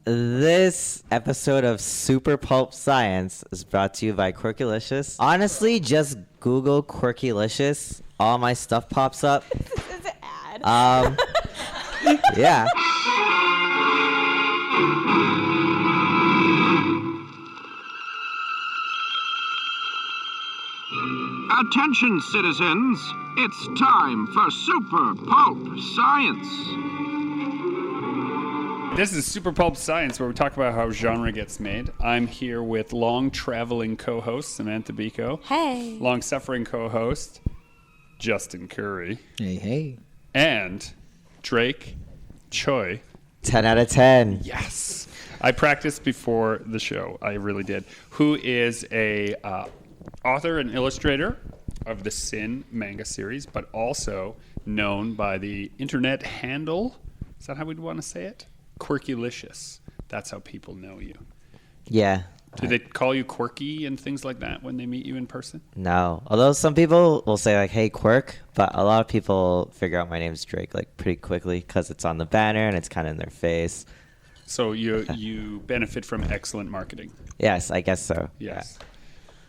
This episode of Super Pulp Science is brought to you by Quirkilicious. Honestly, just Google Quirkilicious. All my stuff pops up. This is an ad. Yeah. Attention, citizens. It's time for Super Pulp Science. This is Super Pulp Science, where we talk about how genre gets made. I'm here with long-traveling co-host Samantha Biko. Hey. Long-suffering co-host Justin Curry. Hey. And Drake Tsui. 10 out of 10. Yes. I practiced before the show. I really did. Who is a author and illustrator of the Sin manga series, but also known by the internet handle. Is that how we'd want to say it? Quirkilicious. That's how people know you. Yeah. Do they call you quirky and things like that when they meet you in person? No. Although some people will say like, hey, Quirk, but a lot of people figure out my name's Drake like pretty quickly because it's on the banner and it's kind of in their face. So you benefit from excellent marketing. Yes, I guess so. Yes.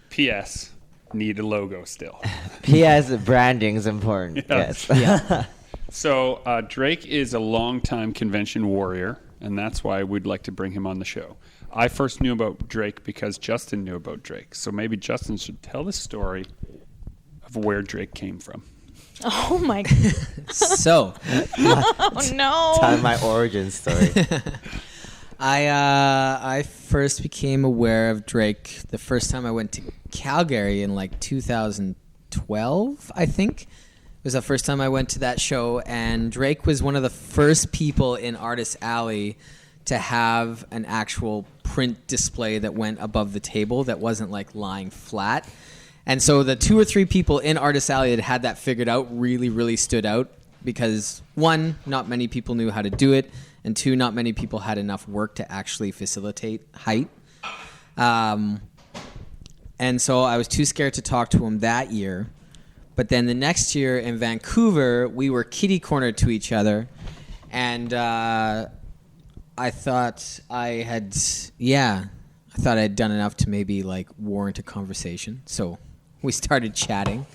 P.S. Need a logo still. P.S. Branding's important. Yes. Yeah. So Drake is a longtime convention warrior, and that's why we'd like to bring him on the show. I first knew about Drake because Justin knew about Drake. So maybe Justin should tell the story of where Drake came from. Oh my God. So, Oh no. Tell my origin story. I first became aware of Drake the first time I went to Calgary in like 2012, I think. It was the first time I went to that show, and Drake was one of the first people in Artist Alley to have an actual print display that went above the table that wasn't like lying flat. And so the 2 or 3 people in Artist Alley that had that figured out really, really stood out because, one, not many people knew how to do it, and 2, not many people had enough work to actually facilitate height. And so I was too scared to talk to him that year. But then the next year in Vancouver, we were kitty-cornered to each other, and I thought I had done enough to maybe like warrant a conversation. So we started chatting,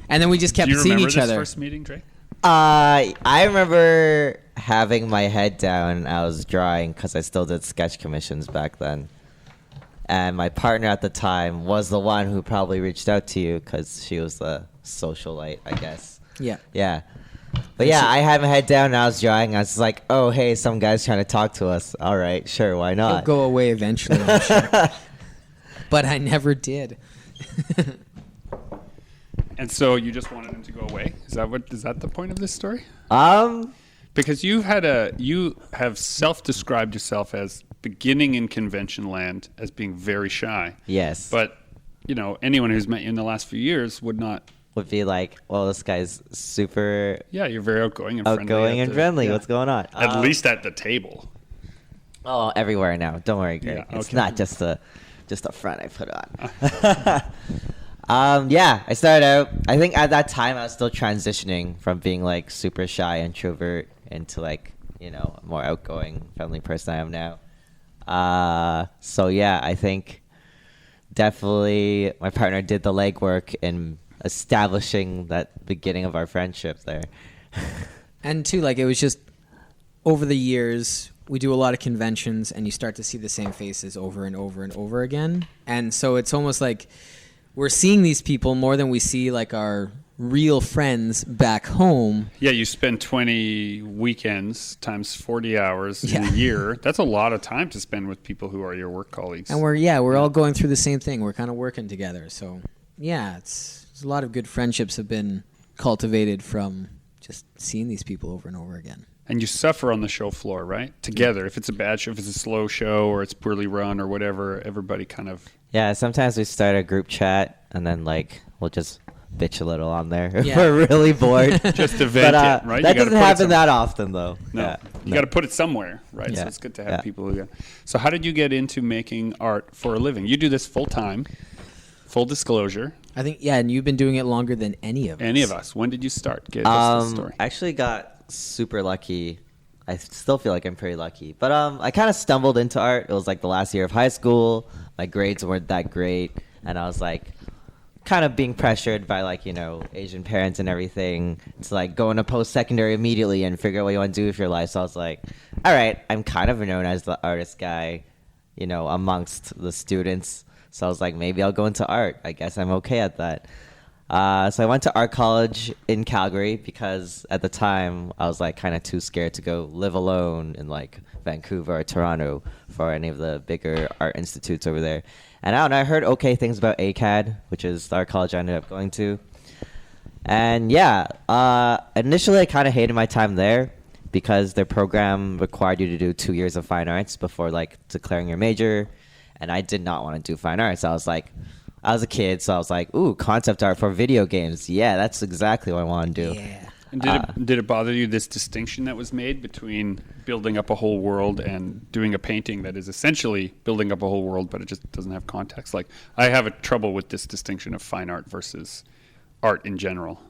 and then we just kept seeing each other. Do you remember this first meeting, Drake? I remember having my head down and I was drawing because I still did sketch commissions back then. And my partner at the time was the one who probably reached out to you because she was the socialite, I guess. Yeah. Yeah. But yeah, I had my head down and I was drawing. I was like, oh, hey, some guy's trying to talk to us. All right, sure, why He'll not? go away eventually, I'm sure. But I never did. And so you just wanted him to go away? Is that the point of this story? Because you have self-described yourself as beginning in convention land as being very shy. Yes. But, anyone who's met you in the last few years would be like, well, this guy's super Yeah, you're very outgoing and friendly. Yeah. What's going on? At least at the table. Oh, everywhere now. Don't worry, Greg. Yeah, It's okay. not just a front I put on. Yeah, I started out. I think at that time I was still transitioning from being like super shy introvert into like, a more outgoing, friendly person I am now. So yeah, I think definitely my partner did the legwork in establishing that beginning of our friendship there. And too, like, it was just over the years, we do a lot of conventions and you start to see the same faces over and over and over again. And so it's almost like we're seeing these people more than we see like our real friends back home. Yeah, you spend 20 weekends times 40 hours in a year. That's a lot of time to spend with people who are your work colleagues. And we're all going through the same thing. We're kind of working together. So yeah, it's a lot of good friendships have been cultivated from just seeing these people over and over again. And you suffer on the show floor, right? Together. If it's a bad show, if it's a slow show or it's poorly run or whatever, everybody kind of... Yeah, sometimes we start a group chat and then like we'll just bitch a little on there if Yeah. we're really bored. Just to vent it, right? That doesn't happen that often though. No. Yeah. You got to put it somewhere, right? Yeah. So it's good to have people who go. So how did you get into making art for a living? You do this full time, full disclosure. I think, yeah, and you've been doing it longer than any of us. Any of us. When did you start? Give us the story. I actually got super lucky. I still feel like I'm pretty lucky. But I kind of stumbled into art. It was like the last year of high school. My grades weren't that great, and I was like kind of being pressured by like, you know, Asian parents and everything to like go into post-secondary immediately and figure out what you want to do with your life. So I was like, all right, I'm kind of known as the artist guy, you know, amongst the students. So I was like, maybe I'll go into art. I guess I'm okay at that. So I went to art college in Calgary because at the time I was like kind of too scared to go live alone in like Vancouver or Toronto for any of the bigger art institutes over there. And I don't know, I heard okay things about a.k.a., which is the art college I ended up going to. And yeah, initially I kind of hated my time there because their program required you to do 2 years of fine arts before like declaring your major. And I did not want to do fine arts. I was a kid, so I was like, ooh, concept art for video games. Yeah, that's exactly what I want to do. Yeah. And did it bother you, this distinction that was made between building up a whole world and doing a painting that is essentially building up a whole world, but it just doesn't have context? Like, I have a trouble with this distinction of fine art versus art in general.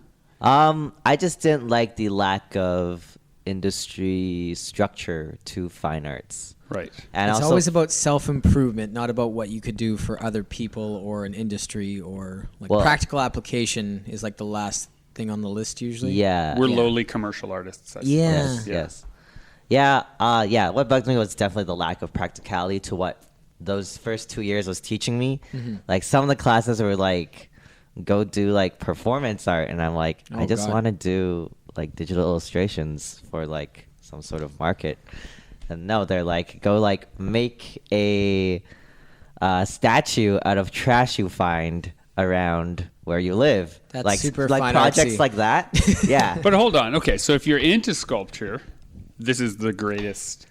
I just didn't like the lack of industry structure to fine arts. Right. And It's also, always about self-improvement, not about what you could do for other people or an industry or like Well- practical application is like the last thing on the list usually. yeah. We're Yeah. lowly commercial artists, I suppose. Yeah. Yes. Yeah. What bugged me was definitely the lack of practicality to what those first 2 years was teaching me. Mm-hmm. Like some of the classes were like, go do like performance art, and I'm like, Oh, I just God. want to do like digital illustrations for like some sort of market. And no, they're like, go like make a statue out of trash you find around where you live. That's like super like fine projects artsy. like that. Yeah. But hold on. Okay, so if you're into sculpture, this is the greatest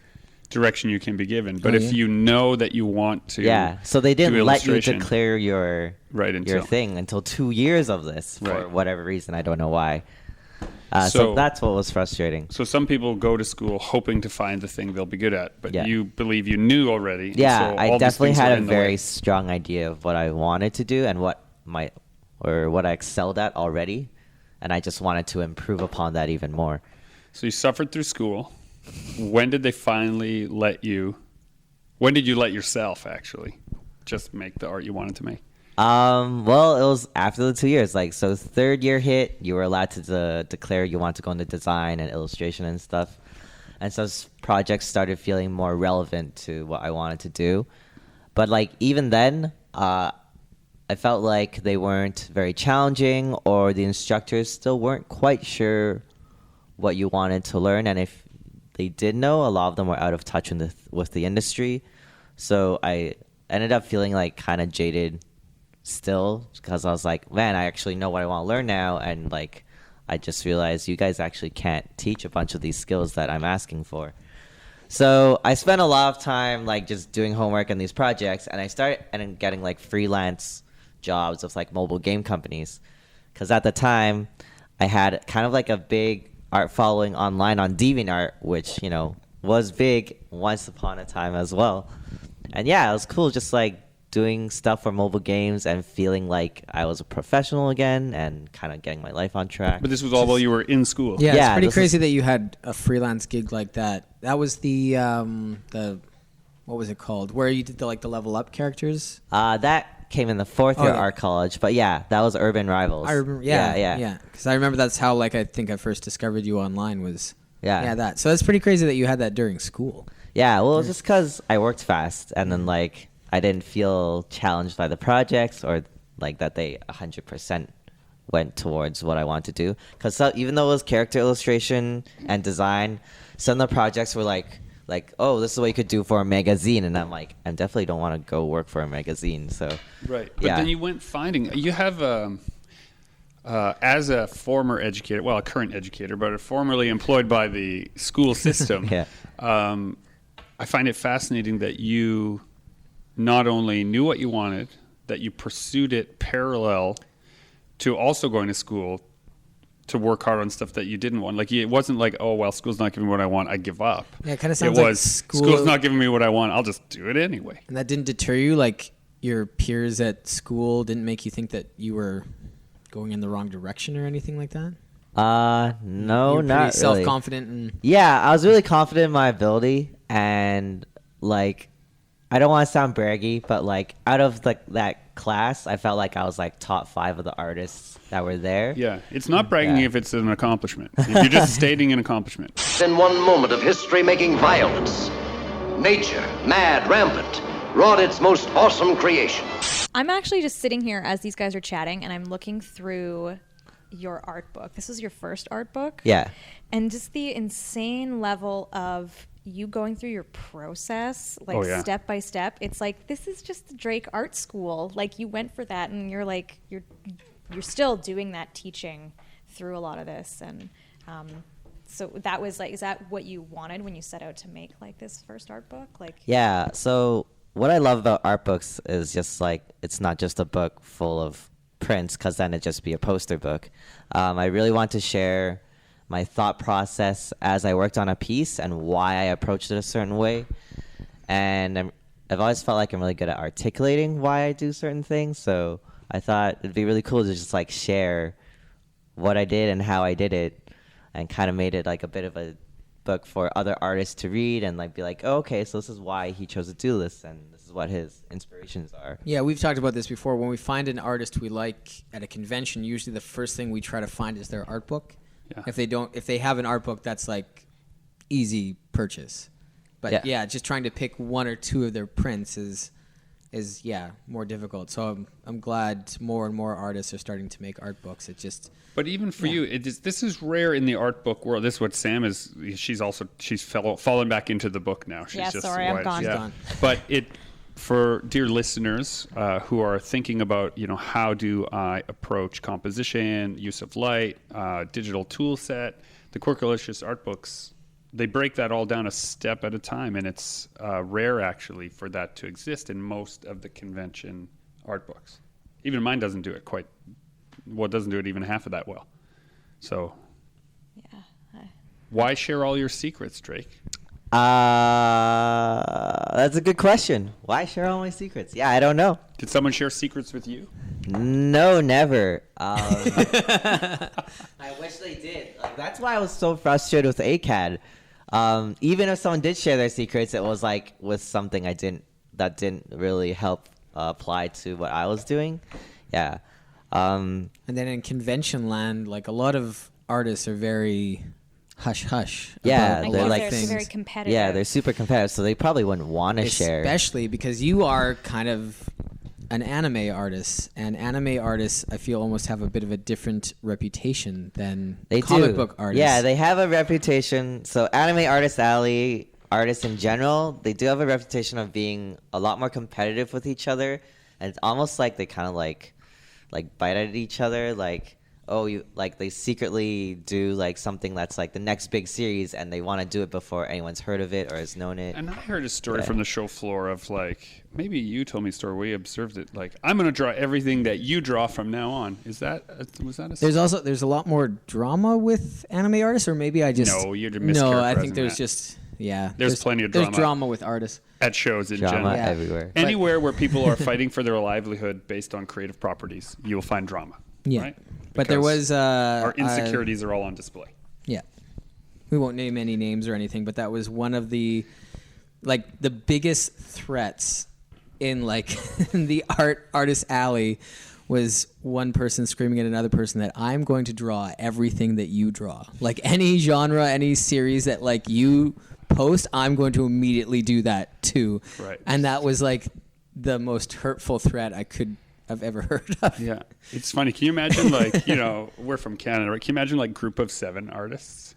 direction you can be given. But Oh, if yeah. you know that you want to Yeah, so they didn't do let you illustration- declare your Right, your until- thing until 2 years of this for Right. whatever reason. I don't know why. So So- that's what was frustrating. So some people go to school hoping to find the thing they'll be good at, but Yeah. you believe you knew already. and Yeah, so all I these definitely things had are a in the way. very strong idea of what I wanted to do and what I excelled at already, and I just wanted to improve upon that even more. So you suffered through school. When did they finally let you? When did you let yourself actually just make the art you wanted to make? Well, it was after the 2 years. Like, so third year hit, you were allowed to declare you want to go into design and illustration and stuff. And so projects started feeling more relevant to what I wanted to do. But like even then, I felt like they weren't very challenging, or the instructors still weren't quite sure what you wanted to learn. And if they did know, a lot of them were out of touch with the industry. So I ended up feeling like kind of jaded still, because I was like, man, I actually know what I want to learn now. And like, I just realized you guys actually can't teach a bunch of these skills that I'm asking for. So I spent a lot of time like just doing homework on these projects, and I started getting like freelance jobs with like mobile game companies, because at the time I had kind of like a big art following online on DeviantArt, which, you know, was big once upon a time as well. And yeah, it was cool just like doing stuff for mobile games and feeling like I was a professional again and kind of getting my life on track. But this was all while you were in school. Yeah, Yeah, it's pretty this crazy that you had a freelance gig like that. That was the what was it called? Where you did the level up characters? That came in the fourth Oh, year yeah. art college, but yeah, that was Urban Rivals. I remember, yeah. Because I remember that's how I think I first discovered you online was that. So that's pretty crazy that you had that during school. Yeah, well, just because I worked fast, and then like I didn't feel challenged by the projects, or like that they 100% went towards what I want to do. Because even though it was character illustration and design, some of the projects were like, oh, this is what you could do for a magazine, and I'm like, I definitely don't want to go work for a magazine. So Right. But yeah. then you went finding. You have as a former educator, well, a current educator, but formerly employed by the school system. Yeah. I find it fascinating that you not only knew what you wanted, that you pursued it parallel to also going to school to work hard on stuff that you didn't want. Like, it wasn't like, oh, well, school's not giving me what I want, I give up. Yeah, it kinda It sounds like was, school- school's not giving me what I want, I'll just do it anyway. And that didn't deter you? Like your peers at school didn't make you think that you were going in the wrong direction or anything like that? No, You're not pretty really. self-confident and Yeah, I was really confident in my ability, and like, I don't want to sound braggy, but like, out of like that class, I felt like I was like top 5 of the artists that were there. Yeah, it's not bragging Yeah. if it's an accomplishment. If you're just stating an accomplishment. In one moment of history-making violence, nature, mad, rampant, wrought its most awesome creation. I'm actually just sitting here as these guys are chatting, and I'm looking through your art book. This was your first art book? Yeah. And just the insane level of you going through your process, like step by step. It's like, this is just the Drake Art School. Like, you went for that, and you're like, you're still doing that teaching through a lot of this. And so that was like, is that what you wanted when you set out to make like this first art book? Like, Yeah. So what I love about art books is just like, it's not just a book full of prints, because then it'd just be a poster book. I really want to share my thought process as I worked on a piece and why I approached it a certain way. And I've always felt like I'm really good at articulating why I do certain things. So I thought it'd be really cool to just like share what I did and how I did it, and kind of made it like a bit of a book for other artists to read and like be like, oh, okay, so this is why he chose to do this, and this is what his inspirations are. yeah, we've talked about this before. When we find an artist we like at a convention, usually the first thing we try to find is their art book. Yeah. If they have an art book, that's like easy purchase. But Yeah. just trying to pick one or two of their prints is more difficult. So I'm glad more and more artists are starting to make art books. It just But even for you, this is rare in the art book world. This is what Sam is. She's fallen back into the book now. She's Yeah, just sorry, I'm wide- gone. She's gone. But for dear listeners who are thinking about, how do I approach composition, use of light, digital tool set, the Quirkilicious art books, they break that all down a step at a time, and it's rare actually for that to exist in most of the convention art books. Even mine doesn't do it doesn't do it even half of that well. So why share all your secrets, Drake? That's a good question. Why share all my secrets? Yeah, I don't know. Did someone share secrets with you? No, never. I wish they did. Like, that's why I was so frustrated with a.k.a. Even if someone did share their secrets, it was like with something that didn't really help apply to what I was doing. Yeah. and then in convention land, like a lot of artists are very hush hush. Yeah, about a they're lot like of they're things. very competitive. Yeah, they're super competitive, so they probably wouldn't want to share. Especially because you are kind of an anime artist, and anime artists, I feel, almost have a bit of a different reputation than They comic do. book artists. Yeah, they have a reputation. So Anime Artist Alley, artists in general, they do have a reputation of being a lot more competitive with each other, and it's almost like they kind of like bite at each other, like, oh, you like they secretly do like something that's like the next big series, and they want to do it before anyone's heard of it or has known it. And I heard a story from the show floor of like, maybe you told me a story where you observed it. Like, I'm going to draw everything that you draw from now on. Was that There's a lot more drama with anime artists, or maybe I just No, you're just no. I think mischaracterizing there's that. just There's plenty of There's drama. drama with artists. at shows in Drama general? Yeah. everywhere. Anywhere where people are fighting for their livelihood based on creative properties, you will find drama. Yeah, Right? but there Because was our insecurities are all on display. Yeah. We won't name any names or anything, but that was one of the the biggest threats in in the artist alley was one person screaming at another person that I'm going to draw everything that you draw. Like any genre, any series that you post, I'm going to immediately do that too. Right. And that was the most hurtful threat I've ever heard of. Yeah. It's funny. Can you imagine we're from Canada, right? Can you imagine Group of 7 artists?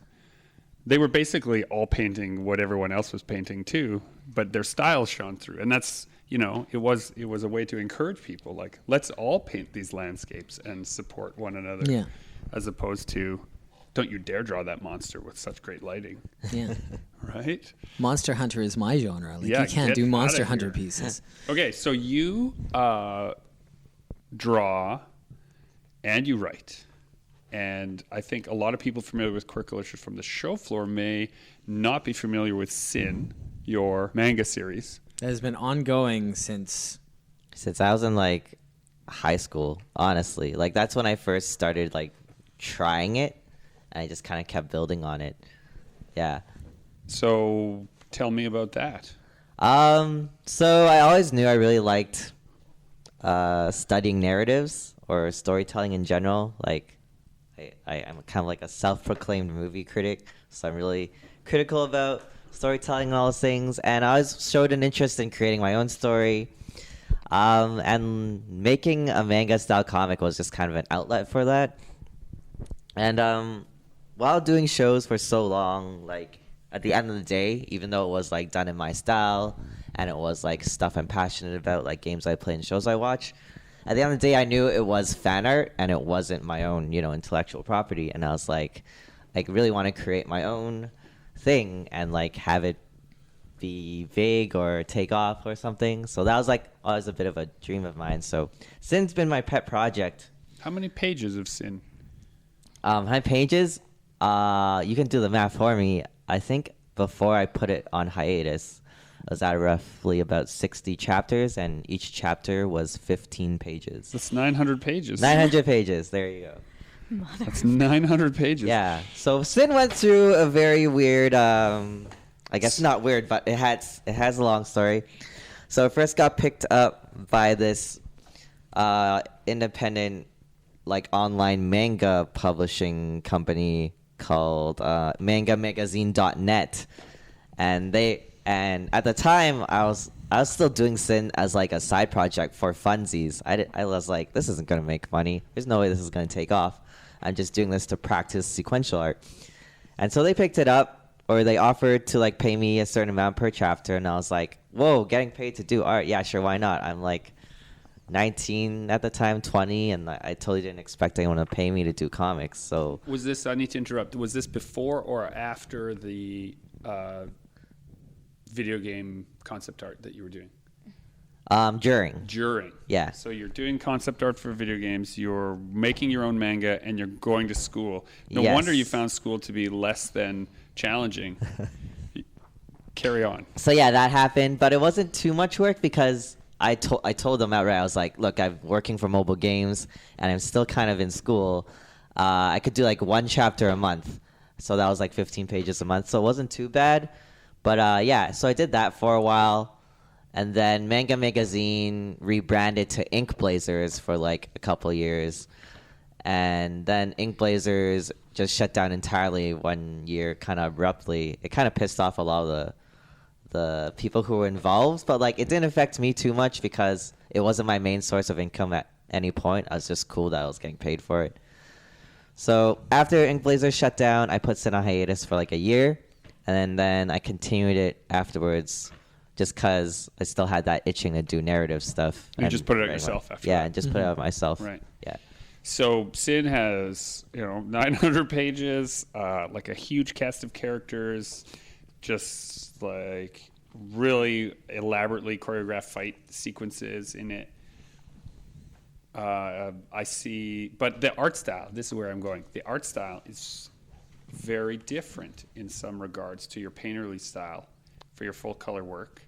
They were basically all painting what everyone else was painting too, but their style shone through. And that's, it was a way to encourage people. Let's all paint these landscapes and support one another. Yeah. As opposed to, don't you dare draw that monster with such great lighting. Yeah. Right? Monster Hunter is my genre. Yeah, you can't get do outta Monster here. Hunter pieces. Okay, so you draw and you write. And I think a lot of people familiar with Quirkilicious from the show floor may not be familiar with Sin, your manga series. That has been ongoing since I was in high school, honestly. That's when I first started trying it. and I just kind of kept building on it. Yeah. So tell me about that. So I always knew I really liked studying narratives or storytelling in general. Like, I'm kind of like a self-proclaimed movie critic, so I'm really critical about storytelling and all those things. And I always showed an interest in creating my own story. And making a manga-style comic was just kind of an outlet for that. And while doing shows for so long, like, at the end of the day, even though it was like done in my style and it was like stuff I'm passionate about, like games I play and shows I watch, at the end of the day, I knew it was fan art and it wasn't my own, intellectual property. And I was like really want to create my own thing and like have it be vague or take off or something. So that was like always a bit of a dream of mine. So Sin's been my pet project. How many pages of Sin? How many pages? You can do the math for me. I think before I put it on hiatus, I was at roughly about 60 chapters, and each chapter was 15 pages. That's 900 pages. 900 pages. There you go. That's 900 pages. Yeah. So Sin went through a very weird, I guess not weird, but it has a long story. So it first got picked up by this independent, like, online manga publishing company called mangamagazine.net, and at the time I was still doing Sin as like a side project for funsies. I was like, this isn't gonna make money. There's no way this is gonna take off. I'm just doing this to practice sequential art. And so they picked it up, or they offered to like pay me a certain amount per chapter, and I was like, whoa, getting paid to do art? Yeah, sure, why not? I'm like 19 at the time, 20, and I totally didn't expect anyone to pay me to do comics. So was this, I need to interrupt, was this before or after the video game concept art that you were doing? During. Yeah. So you're doing concept art for video games, you're making your own manga, and you're going to school. No wonder you found school to be less than challenging. Carry on. So yeah, that happened, but it wasn't too much work because I told them outright. I was like, look, I'm working for mobile games and I'm still kind of in school. I could do like one chapter a month. So that was like 15 pages a month. So it wasn't too bad. But yeah, so I did that for a while. And then Manga Magazine rebranded to Ink Blazers for like a couple years. And then Ink Blazers just shut down entirely one year kind of abruptly. It kind of pissed off a lot of the people who were involved, but like it didn't affect me too much because it wasn't my main source of income at any point. I was just cool that I was getting paid for it. So after Ink Blazers shut down, I put Sin on hiatus for like a year, and then I continued it afterwards just because I still had that itching to do narrative stuff. You just put it out yourself after Yeah, that. and just put it out myself. Right. Yeah. So Sin has 900 pages, like a huge cast of characters, just like really elaborately choreographed fight sequences in it. I see, but the art style, this is where I'm going. The art style is very different in some regards to your painterly style for your full color work.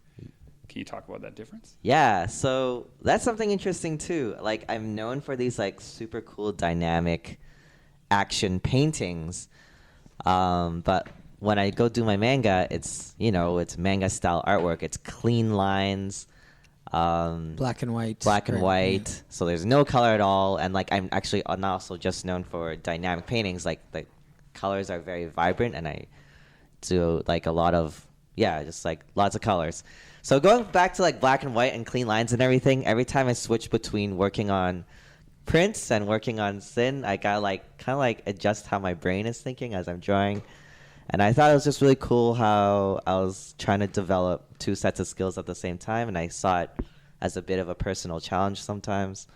Can you talk about that difference? Yeah, so that's something interesting too. Like, I'm known for these like super cool dynamic action paintings, but when I go do my manga, it's manga style artwork. It's clean lines, black and white. Yeah. So there's no color at all. And like I'm also just known for dynamic paintings. Like the colors are very vibrant, and I do like a lot of just like lots of colors. So going back to like black and white and clean lines and everything, every time I switch between working on prints and working on Sin, I gotta like kind of like adjust how my brain is thinking as I'm drawing. And I thought it was just really cool how I was trying to develop two sets of skills at the same time, and I saw it as a bit of a personal challenge sometimes.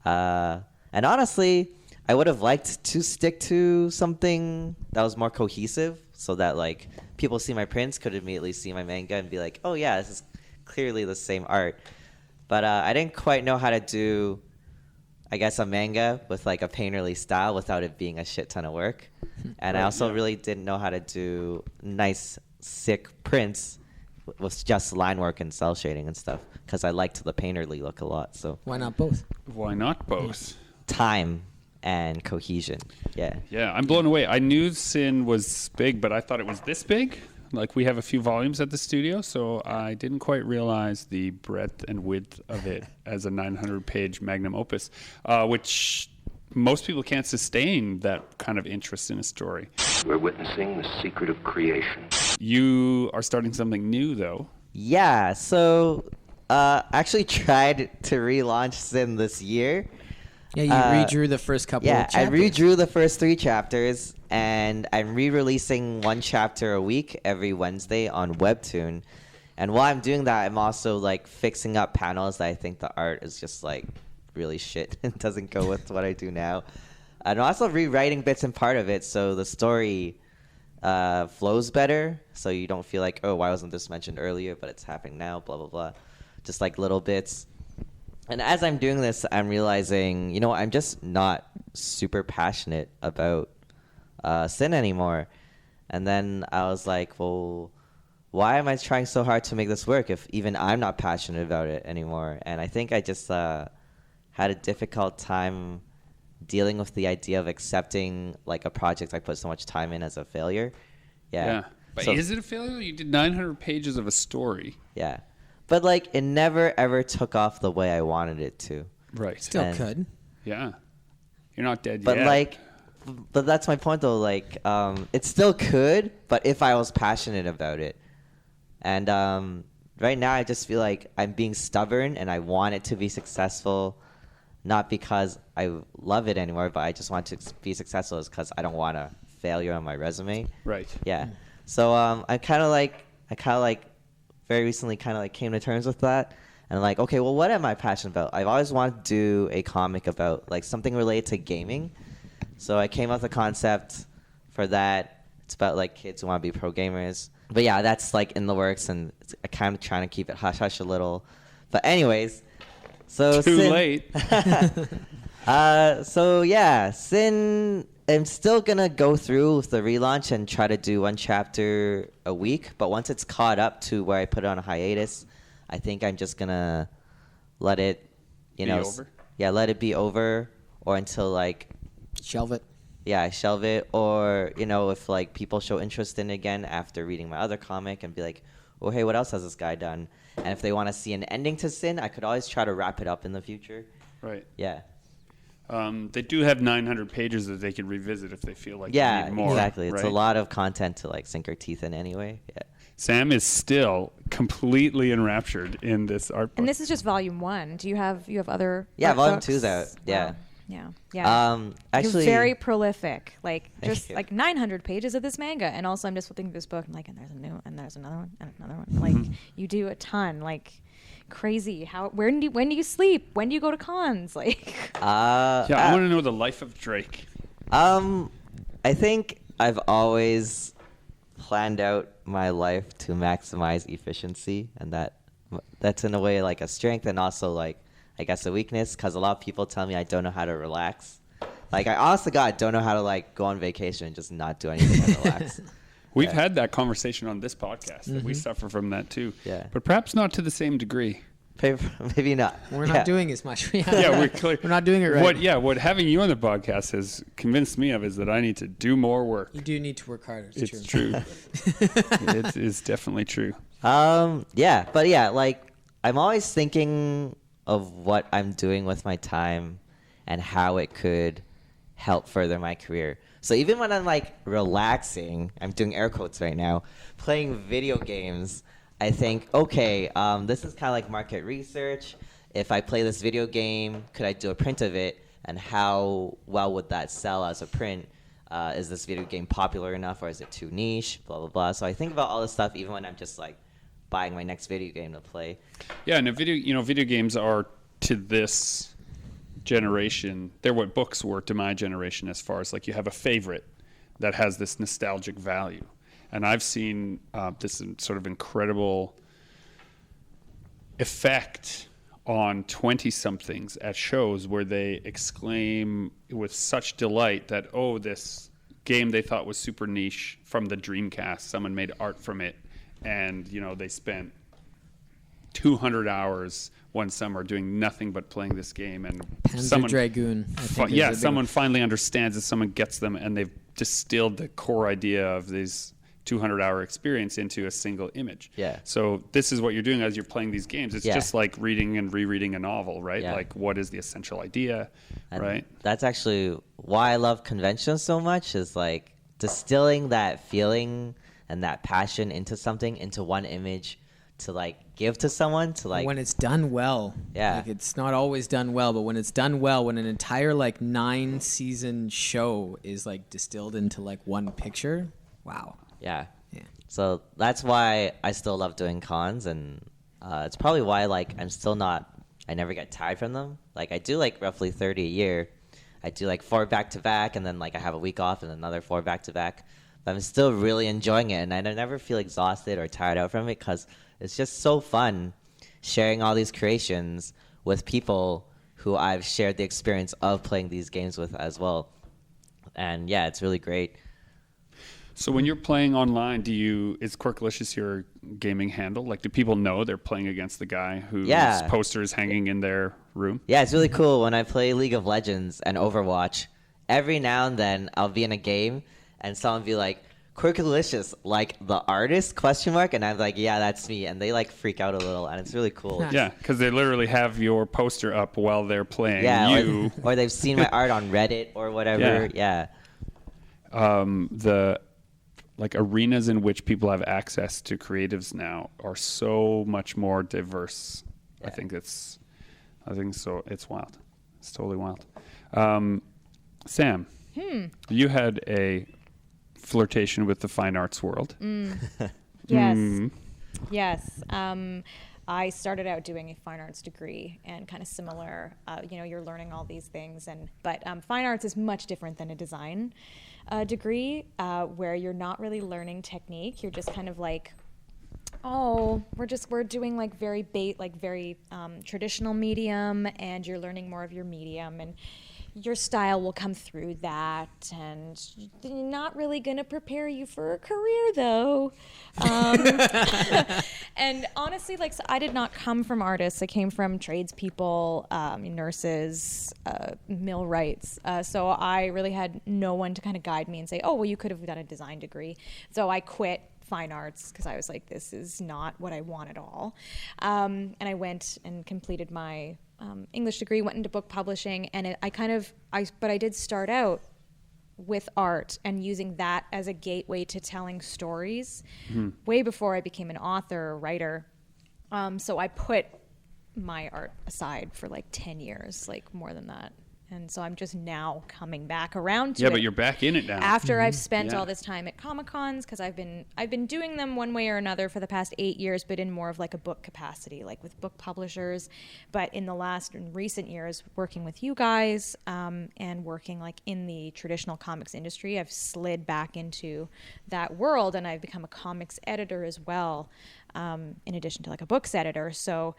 And honestly, I would have liked to stick to something that was more cohesive, so that like people see my prints could immediately see my manga and be like, oh yeah, this is clearly the same art. But I didn't quite know how to do, I guess, a manga with like a painterly style without it being a shit ton of work. And I also really didn't know how to do nice, sick prints with just line work and cell shading and stuff, because I liked the painterly look a lot. So why not both? Why not both? Time and cohesion. Yeah. Yeah, I'm blown away. I knew Sin was big, but I thought it was this big. Like, we have a few volumes at the studio, so I didn't quite realize the breadth and width of it as a 900-page magnum opus, which most people can't sustain that kind of interest in a story. We're witnessing the secret of creation. You are starting something new, though. Yeah, so I actually tried to relaunch Sin this year. Yeah, you redrew the first couple of chapters. I redrew the first 3 chapters, and I'm re-releasing 1 chapter a week every Wednesday on Webtoon. And while I'm doing that, I'm also like fixing up panels that I think the art is just like really shit and doesn't go with what I do now. And I'm also rewriting bits and part of it so the story flows better, so you don't feel like, oh, why wasn't this mentioned earlier, but it's happening now, blah, blah, blah. Just like little bits. And as I'm doing this, I'm realizing, you know, I'm just not super passionate about Sin anymore. And then I was like, well, why am I trying so hard to make this work if even I'm not passionate about it anymore? And I think I just had a difficult time dealing with the idea of accepting like a project I put so much time in as a failure. Yeah. But So- is it a failure? You did 900 pages of a story. Yeah. But like it never ever took off the way I wanted it to. Right. Still And- could. Yeah. You're not dead But yet. but that's my point though. Like, it still could, but if I was passionate about it, and right now I just feel like I'm being stubborn and I want it to be successful, not because I love it anymore, but I just want to be successful is because I don't want a failure on my resume. Right. Yeah. So I kind of like very recently kind of like came to terms with that. And like, okay, well, what am I passionate about? I've always wanted to do a comic about like something related to gaming. So I came up with a concept for that. It's about like kids who want to be pro gamers. But yeah, that's like in the works, and it's kind of trying to keep it hush hush a little. But anyways, so Too Sin, late. so yeah, Sin. I'm still gonna go through with the relaunch and try to do 1 chapter a week. But once it's caught up to where I put it on a hiatus, I think I'm just gonna let it, Be over? let it be over, or until like, Shelve it. yeah, I shelve it, or if like people show interest in it again after reading my other comic and be like, oh hey, what else has this guy done? And if they want to see an ending to Sin, I could always try to wrap it up in the future. Right. Yeah. They do have 900 pages that they can revisit if they feel like they Yeah, need more. exactly. It's right? a lot of content to like sink our teeth in anyway. Yeah. Sam is still completely enraptured in this art book. And this is just volume 1. Do you have other? Yeah, art volume books? 2's out. Yeah. Wow. Yeah. Actually, you're very prolific. Like Thank just you. like 900 pages of this manga, and also I'm just flipping through this book. I'm like, and there's a new, and there's another one, and another one. Like you do a ton. Like crazy. When do you sleep? When do you go to cons? Like. I want to know the life of Drake. I think I've always planned out my life to maximize efficiency, and that's in a way like a strength and also like I guess a weakness, because a lot of people tell me I don't know how to relax. Like I honestly God don't know how to like go on vacation and just not do anything and relax. We've had that conversation on this podcast that we suffer from that too. Yeah. But perhaps not to the same degree. Maybe not. We're not doing as much. Yeah, we're clear. We're not doing it right. What having you on the podcast has convinced me of is that I need to do more work. You do need to work harder. It's true. It is definitely true. Yeah, but yeah, like I'm always thinking of what I'm doing with my time and how it could help further my career. So even when I'm like relaxing, I'm doing air quotes right now, playing video games, I think, okay, this is kind of like market research. If I play this video game, could I do a print of it? And how well would that sell as a print? Is this video game popular enough, or is it too niche? Blah, blah, blah. So I think about all this stuff even when I'm just like buying my next video game to play. Yeah, and video games are to this generation, they're what books were to my generation, as far as like you have a favorite that has this nostalgic value. And I've seen this sort of incredible effect on 20-somethings at shows where they exclaim with such delight that, oh, this game they thought was super niche from the Dreamcast, someone made art from it, and they spent 200 hours one summer doing nothing but playing this game, and Panzer Dragoon. Someone finally understands it, someone gets them, and they've distilled the core idea of these 200-hour experience into a single image. Yeah. So this is what you're doing as you're playing these games. It's Yeah. just like reading and rereading a novel, right? Yeah. Like, what is the essential idea, And right? That's actually why I love conventions so much, is like distilling that feeling and that passion into something, into one image to like give to someone, to like when it's done well. Yeah. Like, it's not always done well, but when it's done well, when an entire like 9-season show is like distilled into like one picture, wow. Yeah. Yeah. So that's why I still love doing cons, and it's probably why like I never get tired from them. Like I do like roughly 30 a year. I do like 4 back to back, and then like I have a week off and another 4 back to back. But I'm still really enjoying it, and I never feel exhausted or tired out from it, because it's just so fun sharing all these creations with people who I've shared the experience of playing these games with as well. And yeah, it's really great. So when you're playing online, is Quirkilicious your gaming handle? Like, do people know they're playing against the guy whose poster is hanging in their room? Yeah, it's really cool. When I play League of Legends and Overwatch, every now and then I'll be in a game and someone will be like, Quirkilicious, like the artist, ? And I'm like, yeah, that's me. And they like freak out a little, and it's really cool. Yeah, because they literally have your poster up while they're playing you. Or they've seen my art on Reddit or whatever. Yeah. The like arenas in which people have access to creatives now are so much more diverse. Yeah. I think so. It's wild. It's totally wild. Sam, you had a flirtation with the fine arts world. Yes. Yes. I started out doing a fine arts degree, and kind of similar, you're learning all these things, but fine arts is much different than a design degree, where you're not really learning technique. You're just kind of like, we're doing like very traditional medium, and you're learning more of your medium, and your style will come through that, and you're not really going to prepare you for a career, though. And honestly, so I did not come from artists. I came from tradespeople, nurses, millwrights. So I really had no one to kind of guide me and say, oh, well, you could have done a design degree. So I quit fine arts because I was like, this is not what I want at all. And I went and completed my English degree, went into book publishing, and but I did start out with art and using that as a gateway to telling stories way before I became an author or writer. So I put my art aside for like 10 years, like more than that. And so I'm just now coming back around to it. Yeah, but you're back in it now. After I've spent all this time at Comic-Cons, because I've been doing them one way or another for the past 8 years, but in more of like a book capacity, like with book publishers. But in recent years, working with you guys and working like in the traditional comics industry, I've slid back into that world, and I've become a comics editor as well, in addition to like a books editor. So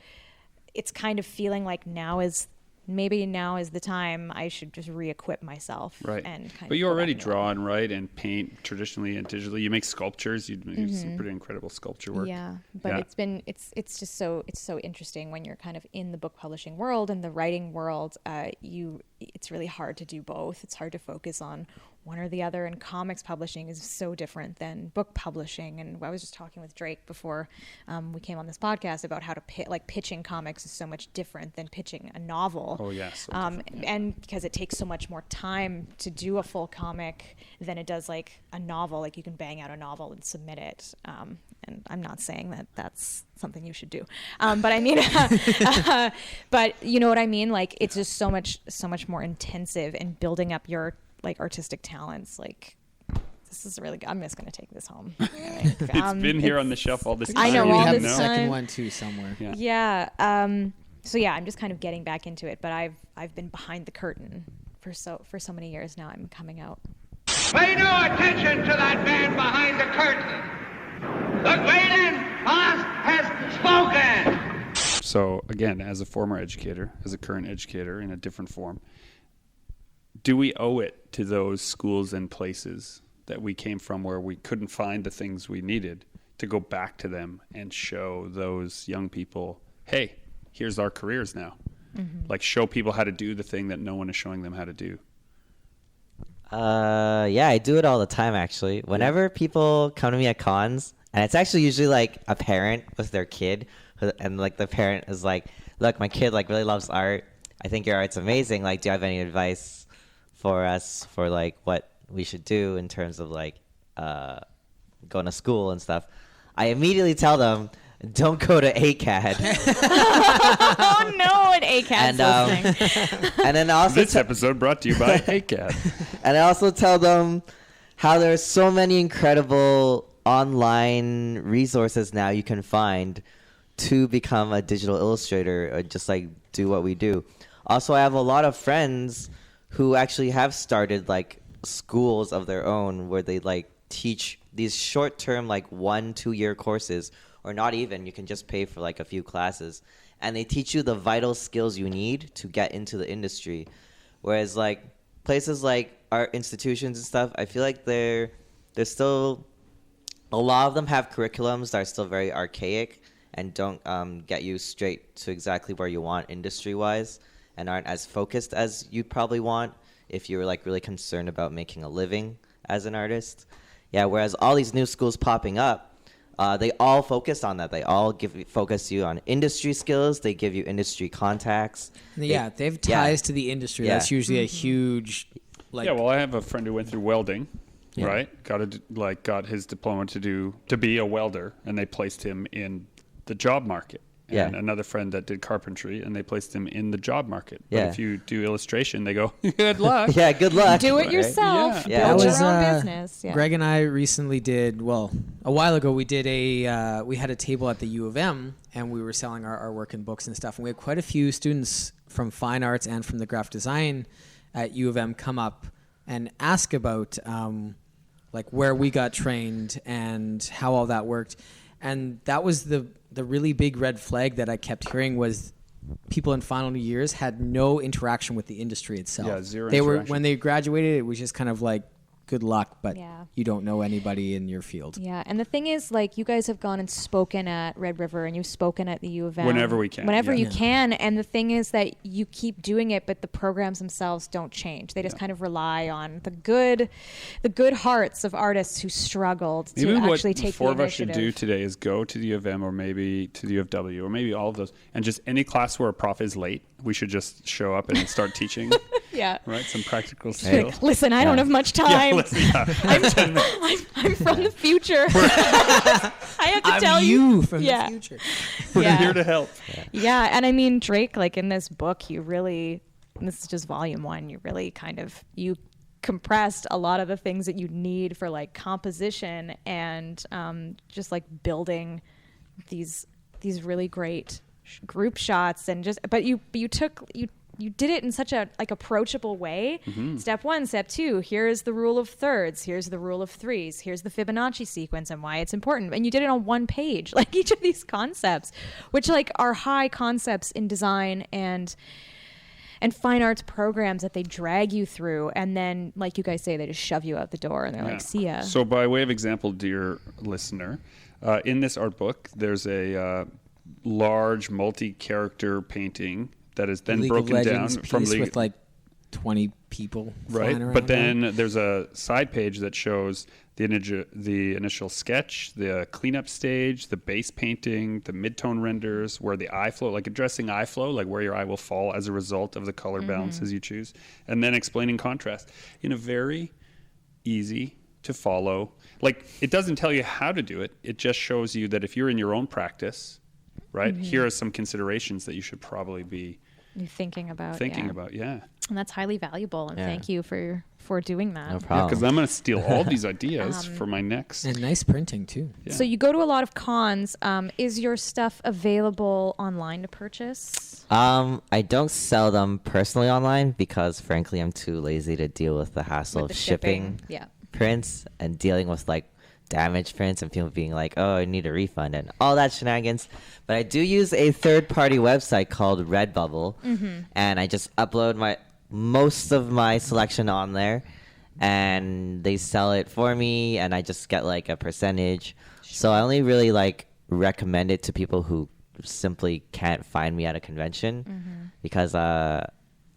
it's kind of feeling like now is the time I should just re-equip myself. Right. But you already draw and write and paint traditionally and digitally. You make sculptures. You do some pretty incredible sculpture work. Yeah, but it's just so interesting when you're kind of in the book publishing world and the writing world. It's really hard to do both. It's hard to focus on one or the other, and comics publishing is so different than book publishing. And I was just talking with Drake before we came on this podcast about how to pitching comics is so much different than pitching a novel. Oh yes. And because it takes so much more time to do a full comic than it does like a novel. Like you can bang out a novel and submit it. And I'm not saying that that's something you should do, but I mean, but you know what I mean. Like it's just so much more intensive in building up your like artistic talents. Like this is really good. I'm just gonna take this home. It's been here on the shelf all this time. I know, all have this the time. second one too somewhere. Yeah. So yeah, I'm just kind of getting back into it, but I've been behind the curtain for so many years now. I'm coming out. Pay no attention to that man behind the curtain. The great boss has spoken. So again, as a former educator, as a current educator in a different form, do we owe it to those schools and places that we came from where we couldn't find the things we needed to go back to them and show those young people hey, here's our careers now. Like show people how to do the thing that no one is showing them how to do. Yeah, I do it all the time actually. Whenever people come to me at cons, and it's actually usually like a parent with their kid, and like the parent is like, look, my kid like really loves art. I think your art's amazing. Like, do you have any advice for us for like what we should do in terms of like going to school and stuff? I immediately tell them, don't go to ACAD. Oh no, an ACAD's listening. And then also This episode brought to you by ACAD. and I also tell them how there's so many incredible online resources now you can find to become a digital illustrator or just like do what we do. Also, I have a lot of friends who actually have started like schools of their own where they like teach these short-term like 1-2 year courses, or not even, you can just pay for like a few classes, and they teach you the vital skills you need to get into the industry. Whereas like places like art institutions and stuff, I feel like they're still, a lot of them have curriculums that are still very archaic and don't get you straight to exactly where you want industry-wise, and aren't as focused as you'd probably want if you were like really concerned about making a living as an artist. Yeah, whereas all these new schools popping up, they all focus on that. They all focus you on industry skills. They give you industry contacts. Yeah, they have ties to the industry. Yeah. That's usually a huge, like. Yeah, well, I have a friend who went through welding, right? Got his diploma to be a welder, and they placed him in the job market. And another friend that did carpentry, and they placed him in the job market. But if you do illustration, they go, good luck. Yeah, good luck. Do it yourself. Yeah. Build That your was, own business. Yeah. Greg and I recently did, well, a while ago, we did we had a table at the U of M, and we were selling our work and books and stuff. And we had quite a few students from fine arts and from the graphic design at U of M come up and ask about like where we got trained and how all that worked. And that was the really big red flag that I kept hearing was people in final years had no interaction with the industry itself. Yeah, zero They were, interaction. when they graduated, it was just kind of like, good luck, but Yeah. you don't know anybody in your field. Yeah, and the thing is, like, you guys have gone and spoken at Red River, and you've spoken at the U of M. Whenever we can, Whenever yeah. you can, and the thing is that you keep doing it, but the programs themselves don't change. They just kind of rely on the good hearts of artists who struggled to Maybe actually what take four the of us should initiative. do today is go to the U of M or maybe to the U of W or maybe all of those, and just any class where a prof is late, we should just show up and start teaching. Yeah. Right? Some practical skill. Like, listen, I don't have much time. I'm from the future. I have to tell you from Yeah. the future. We're Yeah. here to help. Yeah, and I mean, Drake, like in this book, you really, and this is just volume 1, you really kind of, you compressed a lot of the things that you need for like composition and just like building these really great group shots and just, but you did it in such a like approachable way. Mm-hmm. Step 1, step 2, here's the rule of thirds, here's the rule of threes, here's the Fibonacci sequence and why it's important. And you did it on one page, like each of these concepts, which like are high concepts in design and fine arts programs that they drag you through. And then, like you guys say, they just shove you out the door and they're like, see ya. So by way of example, dear listener, in this art book, there's a large multi-character painting that is then League broken of down Legends from piece League, with like 20 people right? flying around. But then there's a side page that shows the initial sketch, the cleanup stage, the base painting, the mid-tone renders, where the eye flow, like addressing eye flow, like where your eye will fall as a result of the color balances you choose, and then explaining contrast in a very easy to follow. Like, it doesn't tell you how to do it. It just shows you that if you're in your own practice, right, here are some considerations that you should probably be You're thinking about. yeah. And that's highly valuable. And thank you for doing that. No problem. Because I'm going to steal all these ideas for my next. And nice printing too. Yeah. So you go to a lot of cons. Is your stuff available online to purchase? I don't sell them personally online because, frankly, I'm too lazy to deal with the hassle With of the shipping Yeah. prints and dealing with like damaged prints and people being like, oh, I need a refund and all that shenanigans. But I do use a third-party website called Redbubble, and I just upload most of my selection on there, and they sell it for me, and I just get like a percentage. So I only really like recommend it to people who simply can't find me at a convention because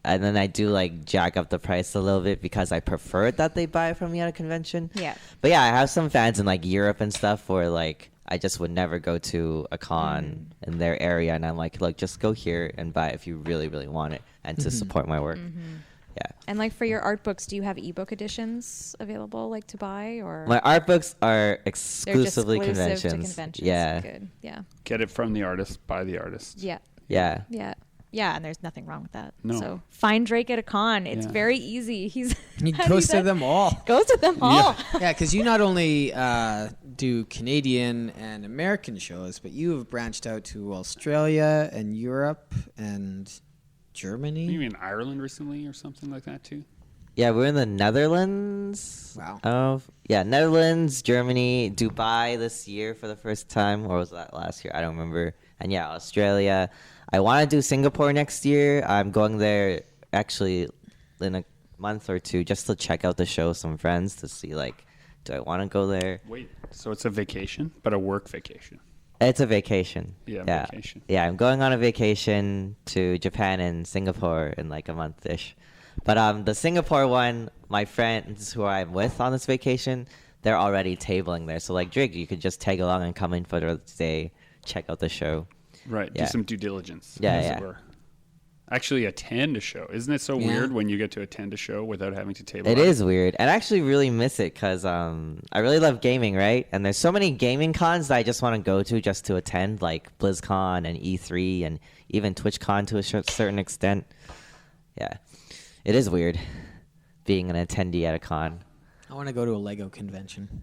and then I do like jack up the price a little bit because I prefer that they buy it from me at a convention. Yeah. But yeah, I have some fans in like Europe and stuff where like I just would never go to a con in their area, and I'm like, look, just go here and buy it if you really, really want it and to support my work. Yeah. And like for your art books, do you have ebook editions available like to buy, or My art books are they're just exclusively exclusive conventions. to conventions? Yeah. Good. Yeah. Get it from the artist, by the artist. Yeah. Yeah. Yeah. Yeah, and there's nothing wrong with that. No. So find Drake at a con. It's Yeah. very easy. He how do goes you to say? them all. Goes to them all. Yeah, because you not only do Canadian and American shows, but you have branched out to Australia and Europe and Germany. You mean Ireland recently or something like that too? Yeah, we're in the Netherlands. Wow. Netherlands, Germany, Dubai this year for the first time. Or was that last year? I don't remember. And yeah, Australia. I want to do Singapore next year. I'm going there actually in a month or two just to check out the show with some friends to see, like, do I want to go there? Wait, so it's a vacation, but a work vacation? It's a vacation. Yeah, vacation. Yeah, I'm going on a vacation to Japan and Singapore in like a month-ish. But the Singapore one, my friends who I'm with on this vacation, they're already tabling there. So like, Drake, you could just tag along and come in for the day, check out the show. Right, Yeah. do some due diligence. Yeah, as yeah. it were. Actually attend a show. Isn't it so Yeah. weird when you get to attend a show without having to table It out? is weird. And I actually really miss it because I really love gaming, right? And there's so many gaming cons that I just want to go to just to attend, like BlizzCon and E3 and even TwitchCon to a certain extent. Yeah. It is weird being an attendee at a con. I want to go to a Lego convention.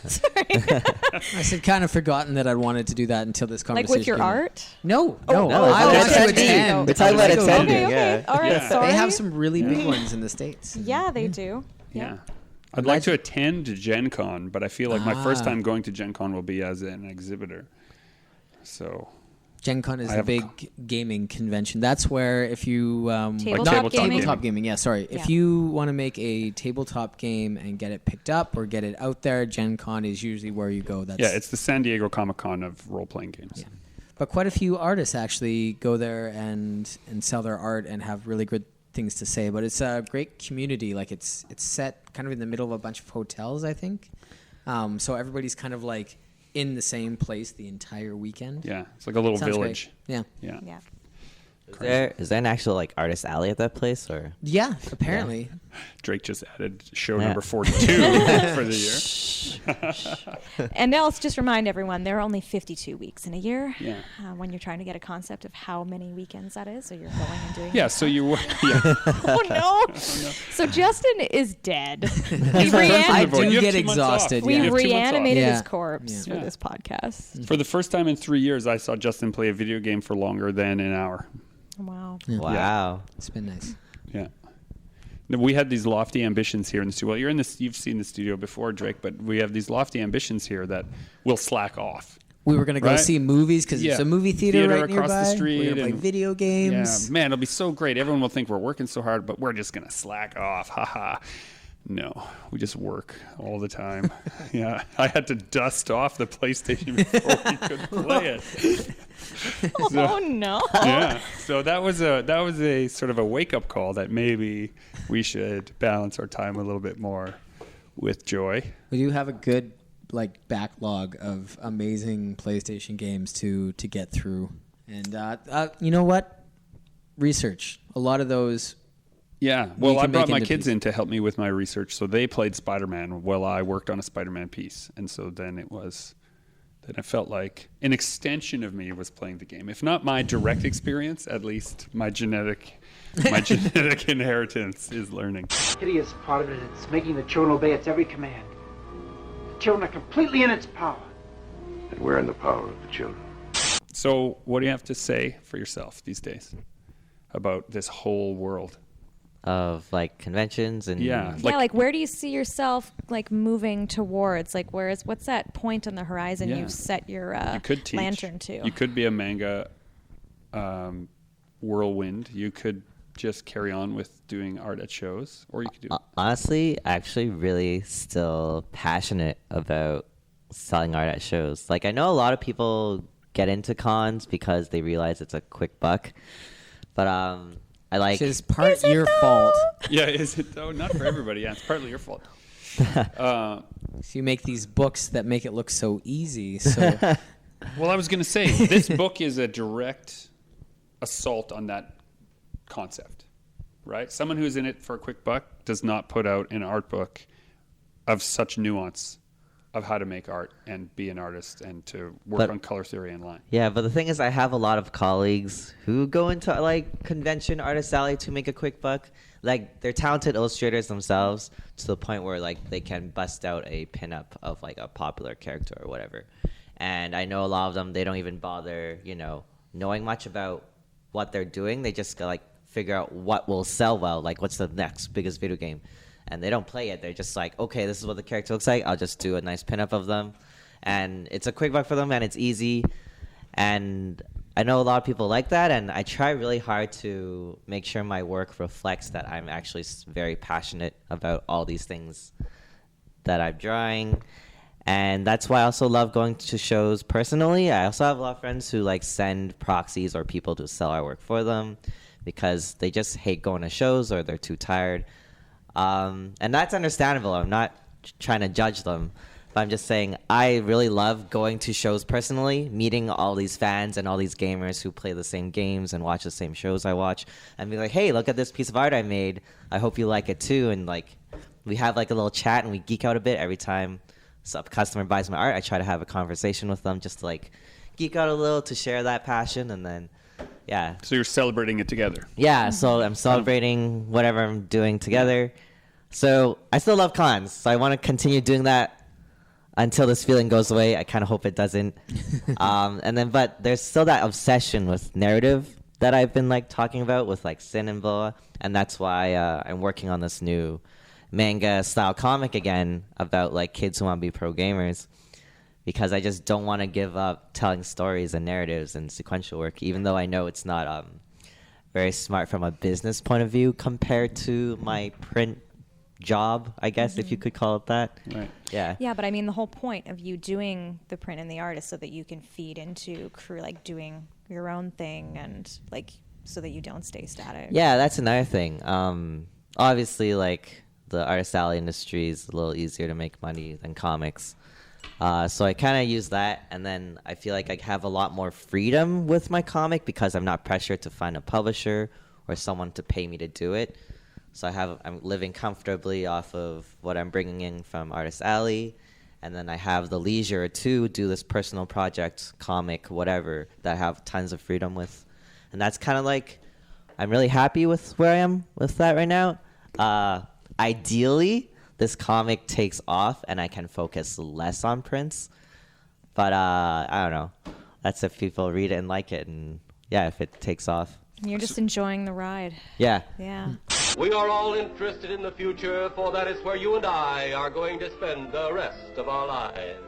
Sorry. I said kind of forgotten that I wanted to do that until this Like conversation. with your came up. art? No, no, I it's want to attendee. attend. We're talking about Lego attending. Okay, convention. okay. All right, Yeah. sorry. They have some really big ones in the States. Yeah, they do. Yeah. I'd like to attend Gen Con, but I feel like my first time going to Gen Con will be as an exhibitor. So Gen Con is I the have a big gaming convention. That's where if you Tabletop tabletop gaming? tabletop gaming, yeah, sorry. Yeah. If you want to make a tabletop game and get it picked up or get it out there, Gen Con is usually where you go. That's yeah, it's the San Diego Comic-Con of role-playing games. Yeah. But quite a few artists actually go there and sell their art and have really good things to say. But it's a great community. Like it's set kind of in the middle of a bunch of hotels, I think. So everybody's kind of like in the same place the entire weekend. Yeah, it's like a little Sounds village. great. Yeah. Yeah. Yeah. Is there an actual like artist alley at that place or? Yeah, apparently. Drake just added show Yeah. number 42 for the year. And now let's just remind everyone there are only 52 weeks in a year. Yeah. When you're trying to get a concept of how many weekends that is, so you're going and doing. Yeah, it. so you yeah. Oh no! So Justin is dead. We, I void. do You have get 2 months off. exhausted. we You have 2 months off. reanimated Yeah. his corpse Yeah. for this podcast. For the first time in 3 years, I saw Justin play a video game for longer than an hour. Wow. Wow. It's been nice. Yeah. No, we had these lofty ambitions here in the studio. Well, you've seen the studio before, Drake, but we have these lofty ambitions here that will slack off. We were going to go Right? see movies because Yeah. it's a movie theater, Theater right across the nearby. street We're going to play and- video games. Yeah, man, it'll be so great. Everyone will think we're working so hard, but we're just going to slack off. Ha. No, we just work all the time. Yeah, I had to dust off the PlayStation before we could play it. Oh no! Yeah, so that was a sort of a wake up call that maybe we should balance our time a little bit more with joy. We do have a good like backlog of amazing PlayStation games to get through, and you know what? Research a lot of those. Yeah, well, I can brought make my into kids pieces. in to help me with my research, so they played Spider-Man while I worked on a Spider-Man piece, and so then I felt like an extension of me was playing the game. If not my direct experience, at least my genetic inheritance is learning. The hideous part of it is it's making the children obey its every command. The children are completely in its power. And we're in the power of the children. So, what do you have to say for yourself these days about this whole world? Of like conventions and Yeah. Yeah, like where do you see yourself like moving towards? Like what's that point on the horizon Yeah. you've set your You could teach. lantern to? You could be a manga whirlwind. You could just carry on with doing art at shows, or you could do. honestly, actually really still passionate about selling art at shows. Like I know a lot of people get into cons because they realize it's a quick buck. But I like. Which is part your fault. Yeah, is it though? Not for everybody. Yeah, it's partly your fault. So you make these books that make it look so easy. So Well, I was going to say, this book is a direct assault on that concept, right? Someone who's in it for a quick buck does not put out an art book of such nuance of how to make art and be an artist and to work on color theory and line. Yeah, but the thing is, I have a lot of colleagues who go into like convention artist alley to make a quick buck. Like, they're talented illustrators themselves to the point where like they can bust out a pinup of like a popular character or whatever. And I know a lot of them, they don't even bother, you know, knowing much about what they're doing. They just like figure out what will sell well, like what's the next biggest video game. And they don't play it. They're just like, okay, this is what the character looks like. I'll just do a nice pinup of them. And it's a quick buck for them, and it's easy. And I know a lot of people like that, and I try really hard to make sure my work reflects that I'm actually very passionate about all these things that I'm drawing. And that's why I also love going to shows personally. I also have a lot of friends who like send proxies or people to sell our work for them because they just hate going to shows or they're too tired. And that's understandable. I'm not trying to judge them, but I'm just saying I really love going to shows personally, meeting all these fans and all these gamers who play the same games and watch the same shows I watch, and be like, hey, look at this piece of art I made. I hope you like it too. And like, we have like a little chat and we geek out a bit every time a customer buys my art. I try to have a conversation with them just to like geek out a little, to share that passion. And then yeah. So you're celebrating it together. Yeah, so I'm celebrating whatever I'm doing together. So I still love cons. So I want to continue doing that until this feeling goes away. I kind of hope it doesn't. But there's still that obsession with narrative that I've been like talking about with like Sin and Boa. And that's why I'm working on this new manga style comic again about like kids who want to be pro gamers. Because I just don't want to give up telling stories and narratives and sequential work, even though I know it's not very smart from a business point of view compared to my print job, I guess, if you could call it that. Right. Yeah. Yeah, but I mean, the whole point of you doing the print and the art is so that you can feed into crew, like doing your own thing and like so that you don't stay static. Yeah, that's another thing. Obviously, like the artist alley industry is a little easier to make money than comics. So I kind of use that, and then I feel like I have a lot more freedom with my comic because I'm not pressured to find a publisher or someone to pay me to do it. So I'm living comfortably off of what I'm bringing in from Artist Alley, and then I have the leisure to do this personal project, comic, whatever, that I have tons of freedom with. And that's kind of like, I'm really happy with where I am with that right now. Ideally, this comic takes off and I can focus less on prints. But I don't know. That's if people read it and like it. And yeah, if it takes off. You're just enjoying the ride. Yeah. Yeah. We are all interested in the future, for that is where you and I are going to spend the rest of our lives.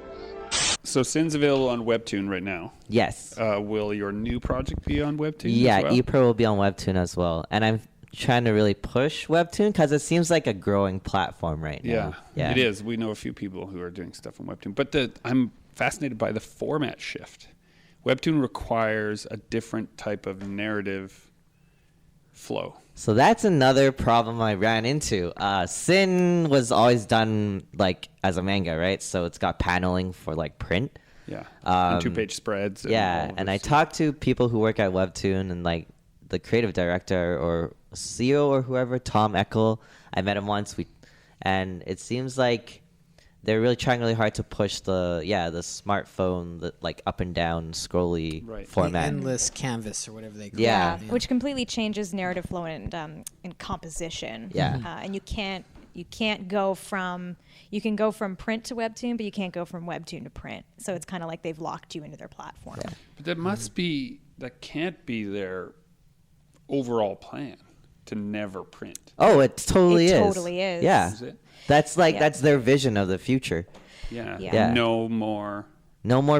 So Sin's available on Webtoon right now. Yes. Will your new project be on Webtoon Yeah, as well? ePro will be on Webtoon as well. And I'm trying to really push Webtoon because it seems like a growing platform right now. Yeah, it is. We know a few people who are doing stuff on Webtoon. But I'm fascinated by the format shift. Webtoon requires a different type of narrative flow. So that's another problem I ran into. Sin was always done like as a manga, right? So it's got paneling for like print. Yeah, and 2-page spreads. And I talked to people who work at Webtoon and like the creative director or CEO or whoever, Tom Eckel. I met him once. And it seems like they're really trying really hard to push the smartphone, the like up and down scrolly format. The endless canvas or whatever they call it. Which completely changes narrative flow and composition. Yeah. And you can go from print to Webtoon, but you can't go from Webtoon to print. So it's kind of like they've locked you into their platform. Yeah. But that can't be their overall plan to never print. Oh, it totally is. It totally is. Yeah. Is it? That's like that's their vision of the future. Yeah. Yeah. No more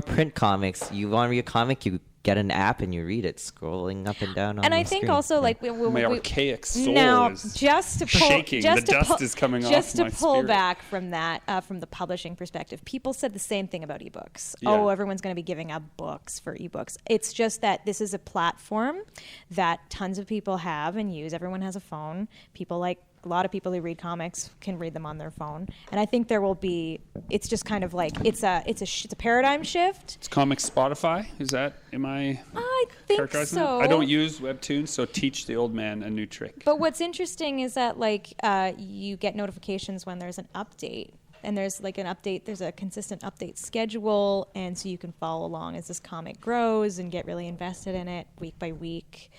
print comics. You want to read a comic, you get an app and you read it, scrolling up and down on And the I think screen. also like My archaic soul now is just to pull, shaking. Just The to dust pull, is coming just off to my pull spirit. back from that, from the publishing perspective. People said the same thing about ebooks. Yeah. Oh, everyone's going to be giving up books for ebooks. It's just that this is a platform that tons of people have and use. Everyone has a phone. A lot of people who read comics can read them on their phone, and I think there will be. It's just kind of like it's a paradigm shift. It's Comics Spotify. Am I think characterizing so. that? I don't use Webtoons, so teach the old man a new trick. But what's interesting is that you get notifications when there's an update. And there's like an update, there's a consistent update schedule, and so you can follow along as this comic grows and get really invested in it week by week.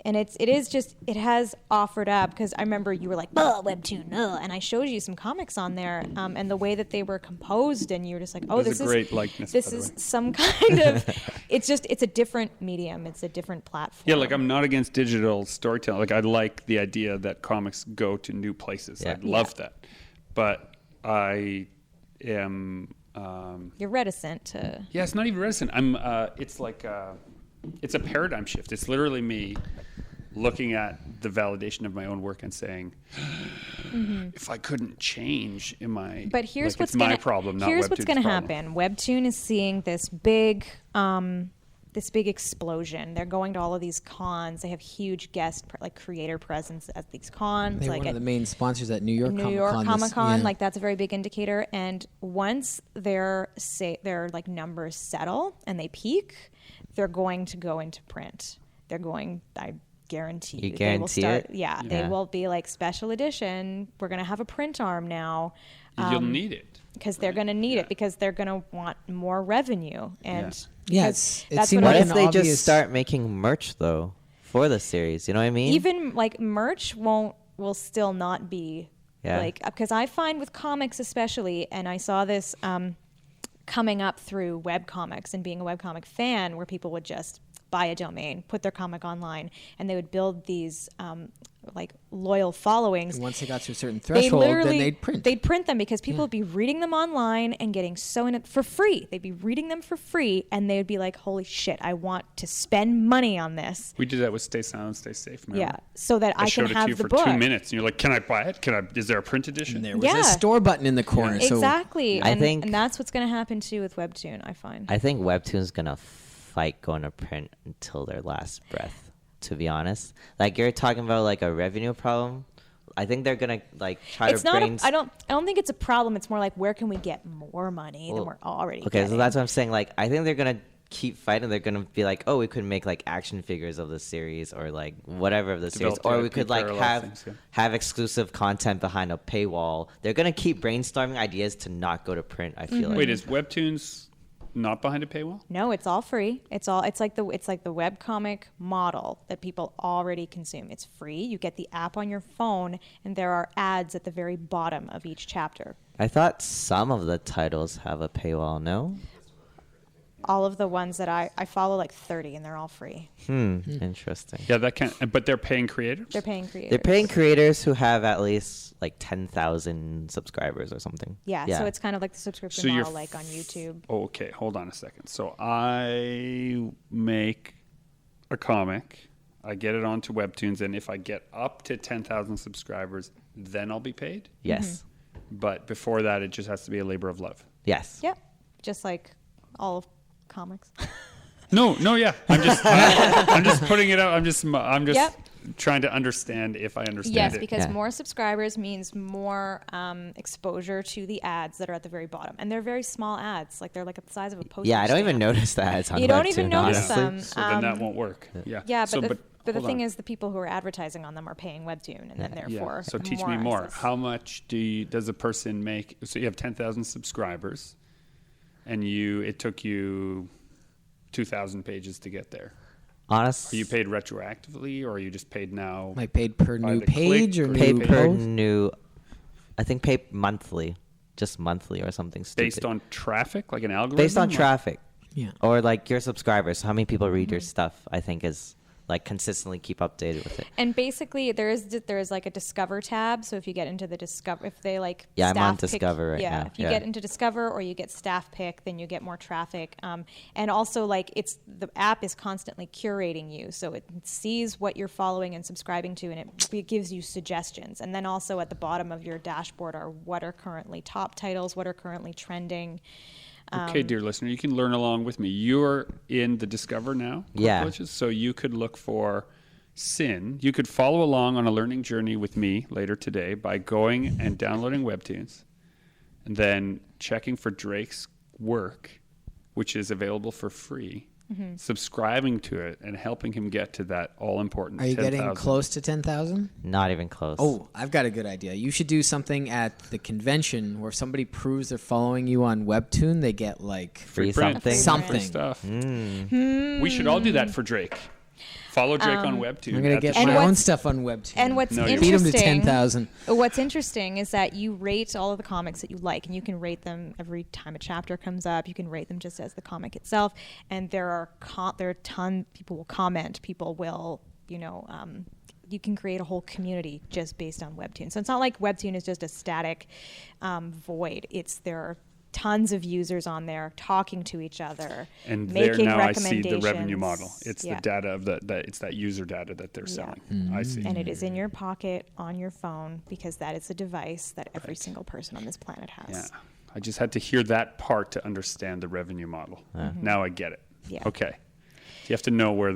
And it has offered up, because I remember you were like, Webtoon, and I showed you some comics on there, and the way that they were composed, and you were just like, oh, this is a great likeness. This by the is way. some kind of, it's a different medium, it's a different platform. Yeah, like I'm not against digital storytelling. Like I like the idea that comics go to new places. Yeah. I'd love that. But I am. You're reticent to. Yeah, it's not even reticent. It's like it's a paradigm shift. It's literally me looking at the validation of my own work and saying, if I couldn't change, But here's what's my problem, not here's what's Webtoon's going to problem. happen. Webtoon is seeing this big explosion. They're going to all of these cons. They have huge guest creator presence at these cons. They're like one of at the main sponsors at New York Comic Con. Yeah. Like that's a very big indicator. And once their like numbers settle and they peak, they're going to go into print. They're going. I guarantee you. Guarantee they will start. it? Yeah, they will be like special edition. We're going to have a print arm now. You'll need it. Because they're going to need it, because they're going to want more revenue. And Yes, it that's seemed what What like if an they obvious... just start making merch though for the series? You know what I mean? even like merch will still not be because I find with comics especially, and I saw this coming up through webcomics and being a webcomic fan, where people would just buy a domain, put their comic online, and they would build these like loyal followings. And once they got to a certain threshold, then they'd print. They'd print them because people would be reading them online and getting so in it for free. They'd be reading them for free, and they would be like, "Holy shit! I want to spend money on this." We did that with Stay Silent, Stay Safe. Remember? Yeah, so that I can showed it to have you the for book. 2 minutes, and you're like, "Can I buy it? Is there a print edition?" And there was a store button in the corner. So Exactly. I think- and that's what's going to happen too with Webtoon, I find. I think Webtoon's gonna fight going to print until their last breath. To be honest, like you're talking about like a revenue problem. I think they're gonna like try It's to not. brain. I don't think it's a problem. It's more like, where can we get more money than we're already Okay, getting? so that's what I'm saying. Like, I think they're gonna keep fighting. They're gonna be like, oh, we could make like action figures of the series, or like whatever of the series, Develop or we two could like parallel have things, yeah. have exclusive content behind a paywall. They're gonna keep brainstorming ideas to not go to print. I feel like. Wait, is Webtoons not behind a paywall? No, it's all free. It's like the webcomic model that people already consume. It's free. You get the app on your phone, and there are ads at the very bottom of each chapter. I thought some of the titles have a paywall. No. All of the ones that I follow, like 30, and they're all free. Interesting. Yeah, that can. But they're paying creators. They're paying creators. They're paying creators who have at least like 10,000 subscribers or something. Yeah, so it's kind of like the subscription So you're model, like on YouTube. Oh, okay, hold on a second. So I make a comic, I get it onto Webtoons, and if I get up to 10,000 subscribers, then I'll be paid. Yes. But before that, it just has to be a labor of love. Yes. Yep, just like all of comics. No, yeah. I'm just putting it out. I'm just Yep. trying to understand if I understand Yes, it. because Yeah. more subscribers means more exposure to the ads that are at the very bottom, and they're very small ads. Like they're like the size of a postage Yeah, I don't even stamp. notice that. It's on You don't even Webtoon, notice honestly. them. So then that won't work. Yeah. Yeah, So, but the hold thing on. is, the people who are advertising on them are paying Webtoon, and then therefore, So teach me more. access. How much does a person make? So you have 10,000 subscribers, and it took you 2,000 pages to get there. Honestly, Are you paid retroactively, or are you just paid now? like paid per By new the page click or or new pay per post? new. I think pay monthly, just monthly or something stupid. Based on traffic, like an algorithm? Based on or- traffic, Yeah. or like your subscribers. How many people read your stuff? I think is like consistently keep updated with it. And basically, there is like a Discover tab. So if you get into the Discover, if they like I'm on staff pick- Discover right now. Yeah, if you get into Discover or you get staff pick, then you get more traffic. And also, like the app is constantly curating you, so it sees what you're following and subscribing to, and it gives you suggestions. And then also at the bottom of your dashboard are what are currently top titles, what are currently trending. Okay, dear listener, you can learn along with me. You're in the Discover now, Yeah. Quirkilicious, so you could look for Sin. You could follow along on a learning journey with me later today by going and downloading Webtoons and then checking for Drake's work, which is available for free, subscribing to it, and helping him get to that all-important 10,000. Are you getting close to 10,000? Not even close. Oh, I've got a good idea. You should do something at the convention where if somebody proves they're following you on Webtoon, they get like free print, something. free stuff. We should all do that for Drake. Follow Drake on Webtoon. I'm going to get And my own what's- stuff on Webtoon. And what's No, you beat them to interesting, 10,000. what's interesting is that you rate all of the comics that you like, and you can rate them every time a chapter comes up. You can rate them just as the comic itself, and there are a ton. People will comment. People will, you can create a whole community just based on Webtoon. So it's not like Webtoon is just a static void. There are tons of users on there talking to each other, And there making now I recommendations. see the revenue model. It's Yeah. the data of it's that user data that they're selling. I see. And it is in your pocket on your phone because that is a device that every single person on this planet has. Yeah. I just had to hear that part to understand the revenue model. Now I get it. Yeah. Okay. You have to know where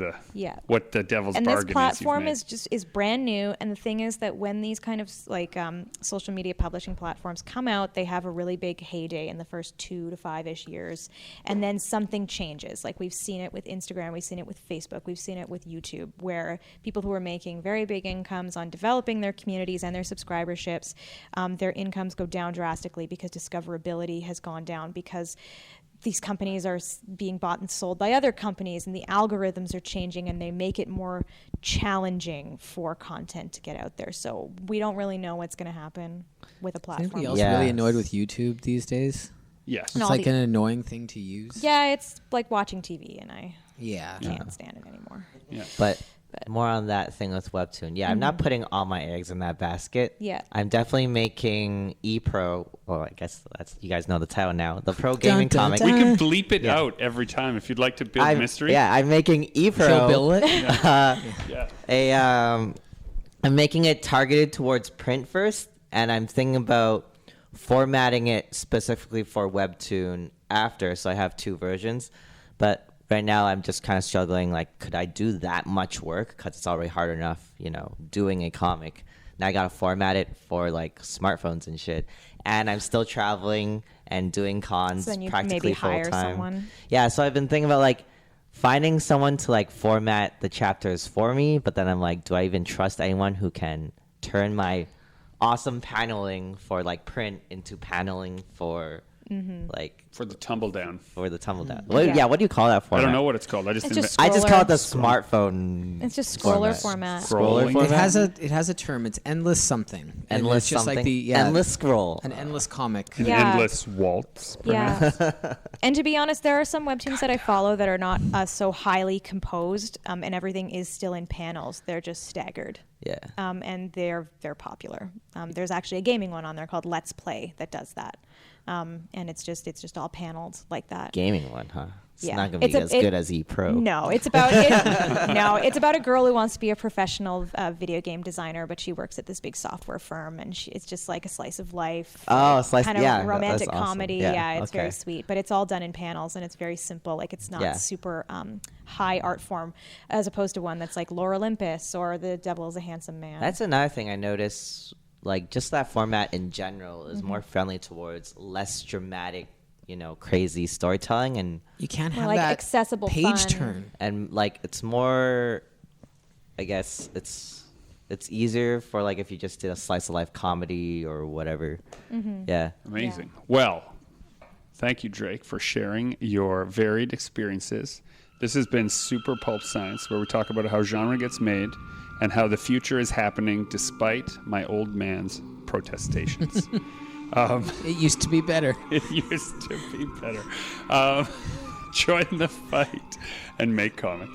what the devil's And bargain this platform is. is brand new. And the thing is that when these kind of like social media publishing platforms come out, they have a really big heyday in the first 2 to 5-ish years, and then something changes. Like we've seen it with Instagram, we've seen it with Facebook, we've seen it with YouTube, where people who are making very big incomes on developing their communities and their subscriberships, their incomes go down drastically because discoverability has gone down because these companies are being bought and sold by other companies, and the algorithms are changing, and they make it more challenging for content to get out there. So we don't really know what's going to happen with a Is platform. anybody else Yeah. really annoyed with YouTube these days? Yes. No. It's all like the- an annoying thing to use. Yeah, it's like watching TV, and I Yeah. can't stand it anymore. Yeah. But more on that thing with Webtoon. Yeah, I'm not putting all my eggs in that basket. Yeah. I'm definitely making ePro. Well, I guess you guys know the title now. The Pro Gaming dun, Comic. dun. We can bleep it out every time if you'd like to build mystery. Yeah, I'm making ePro. Kill Bill it. Yeah. I'm making it targeted towards print first, and I'm thinking about formatting it specifically for Webtoon after, so I have 2 versions. But right now, I'm just kind of struggling. Like, could I do that much work? Because it's already hard enough, doing a comic. Now I gotta format it for like smartphones and shit, and I'm still traveling and doing cons So then you practically maybe hire full time. someone. Yeah, so I've been thinking about like finding someone to like format the chapters for me, but then I'm like, do I even trust anyone who can turn my awesome paneling for like print into paneling for like For the tumble down. for the tumble down? Yeah. What do you call that I format? don't know what it's called. I just It's just I just call it the Scroller. smartphone. It's just scroller format. Scroller Scrolling. format. It has a term. It's endless something. And Endless it's just something. like the Endless scroll. an endless comic. An Yeah. endless waltz, perhaps. Yeah. And to be honest, there are some webtoons that I follow that are not so highly composed, and everything is still in panels. They're just staggered. Yeah. And they're popular. There's actually a gaming one on there called Let's Play that does that. And it's just all paneled like that. Gaming one, huh? It's Yeah. not gonna be as good as ePro. No, it's about it's about a girl who wants to be a professional video game designer, but she works at this big software firm, and it's just like a slice of life. Oh, slice- kind of yeah, romantic that's awesome. comedy. Yeah, Yeah, it's very okay. sweet, but it's all done in panels, and it's very simple. Like it's not Yeah. super high art form, as opposed to one that's like Lore Olympus or The Devil is a Handsome Man. That's another thing I noticed. Like just that format in general is Mm-hmm. more friendly towards less dramatic, crazy storytelling, and You can't More have like that accessible page fun. turn. like it's more. I guess it's easier for like if you just did a slice of life comedy or whatever. Mm-hmm. Yeah. Amazing. Well, thank you, Drake, for sharing your varied experiences. This has been Super Pulp Science, where we talk about how genre gets made and how the future is happening despite my old man's protestations. It used to be better. It used to be better. Join the fight and make comics.